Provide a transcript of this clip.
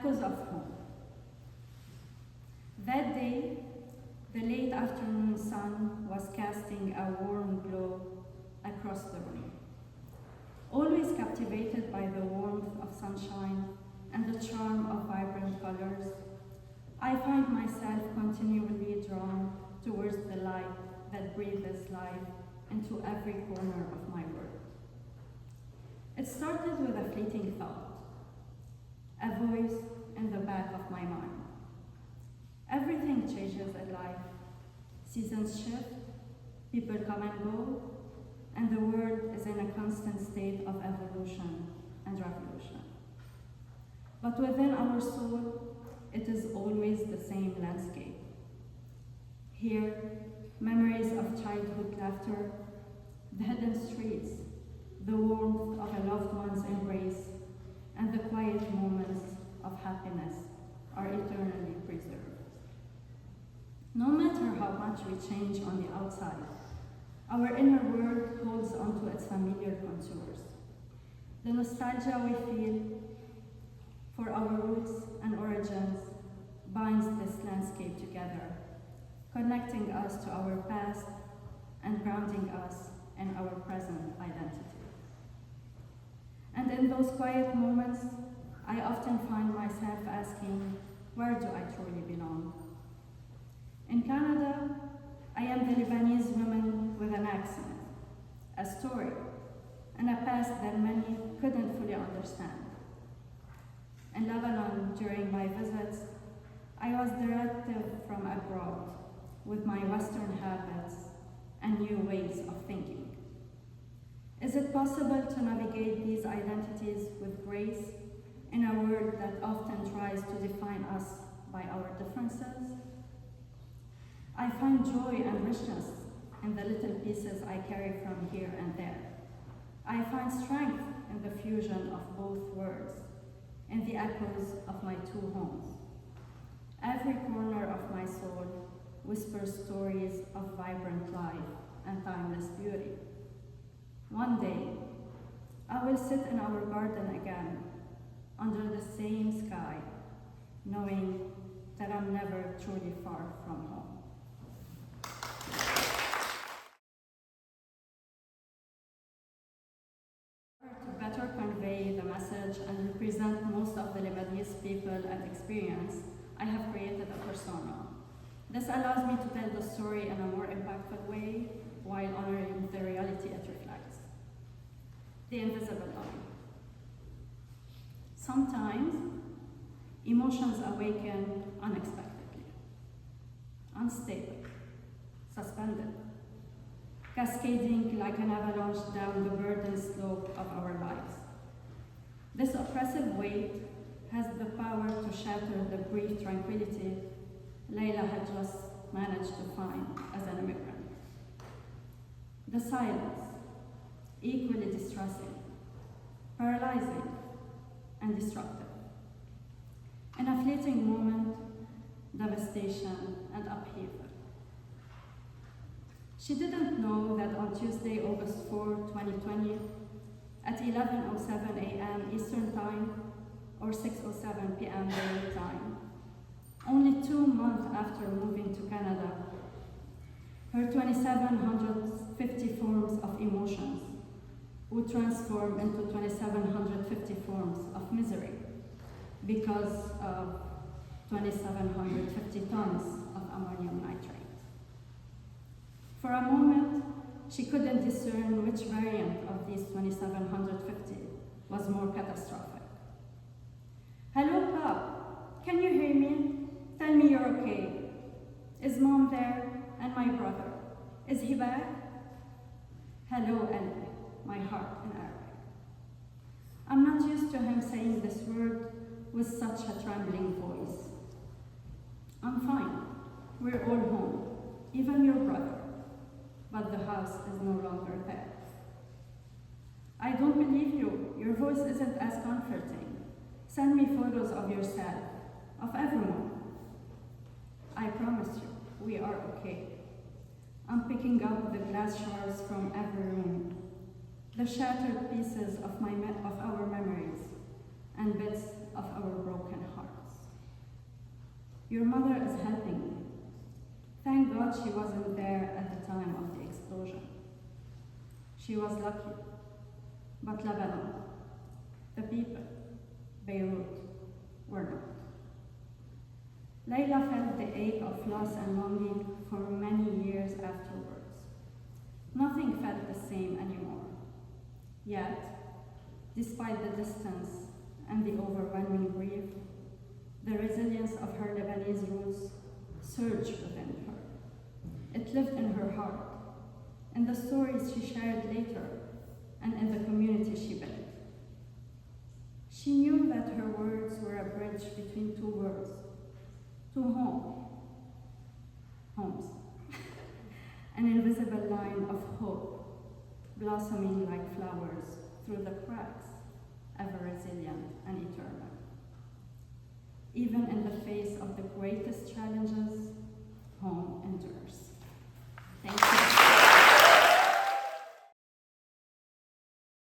echoes of home. That day, the late afternoon sun was casting a warm glow across the room. Always captivated by the warmth of sunshine and the charm of vibrant colors, I find myself continually drawn towards the light that breathes life into every corner of my world. It started with a fleeting thought, a voice in the back of my mind. Everything changes in life. Seasons shift, people come and go, and the world is in a constant state of evolution and revolution. But within our soul, it is always the same landscape. Here, memories of childhood laughter, the hidden streets, the warmth of a loved one's embrace, and the quiet moments of happiness are eternally preserved. No matter how much we change on the outside, our inner world holds onto its familiar contours. The nostalgia we feel for our roots and origins binds this landscape together, connecting us to our past and grounding us in our present identity. And in those quiet moments, I often find myself asking, where do I truly belong? In Canada, I am the Lebanese woman with an accent, a story, and a past that many couldn't fully understand. In Lebanon, during my visits, I was the relative from abroad with my Western habits and new ways of thinking. Is it possible to navigate these identities with grace in a world that often tries to define us by our differences? I find joy and richness in the little pieces I carry from here and there. I find strength in the fusion of both worlds, in the echoes of my two homes. Every corner of my soul whispers stories of vibrant life and timeless beauty. One day, I will sit in our garden again, under the same sky, knowing that I'm never truly far from home. To better convey the message and represent most of the Lebanese people and experience, I have created a persona. This allows me to tell the story in a more impactful way while honoring the reality it reflects. The invisible line. Sometimes, emotions awaken unexpectedly, unstable, suspended, cascading like an avalanche down the burdened slope of our lives. This oppressive weight has the power to shatter the brief tranquility Layla had just managed to find as an immigrant. The silence, equally distressing, paralyzing, and destructive. In a fleeting moment, devastation and upheaval. She didn't know that on Tuesday, August 4, 2020, at 11:07 a.m. Eastern Time, or 6:07 p.m. Beirut time, only 2 months after moving to Canada, her 2,750 forms of emotions would transform into 2,750 forms of misery because of 2,750 tons of ammonium nitrate. For a moment, she couldn't discern which variant of these 2,750 was more catastrophic. Hello, Pop, can you hear me? Tell me you're okay. Is Mom there? And my brother? Is he back? Hello, Ellie, my heart in Arabic. I'm not used to him saying this word with such a trembling voice. I'm fine. We're all home, even your brother. But the house is no longer there. I don't believe you. Your voice isn't as comforting. Send me photos of yourself, of everyone. I promise you, we are okay. I'm picking up the glass shards from every room, the shattered pieces of our memories, and bits of our broken heart. Your mother is helping me. Thank God she wasn't there at the time of the explosion. She was lucky. But Lebanon, the people, Beirut, were not. Layla felt the ache of loss and longing for many years afterwards. Nothing felt the same anymore. Yet, despite the distance and the overwhelming grief, the resilience of her Lebanese roots surged within her. It lived in her heart, in the stories she shared later, and in the community she built. She knew that her words were a bridge between two worlds, two homes, an invisible line of hope, blossoming like flowers through the cracks, ever resilient and eternal. Even in the face of the greatest challenges, home endures.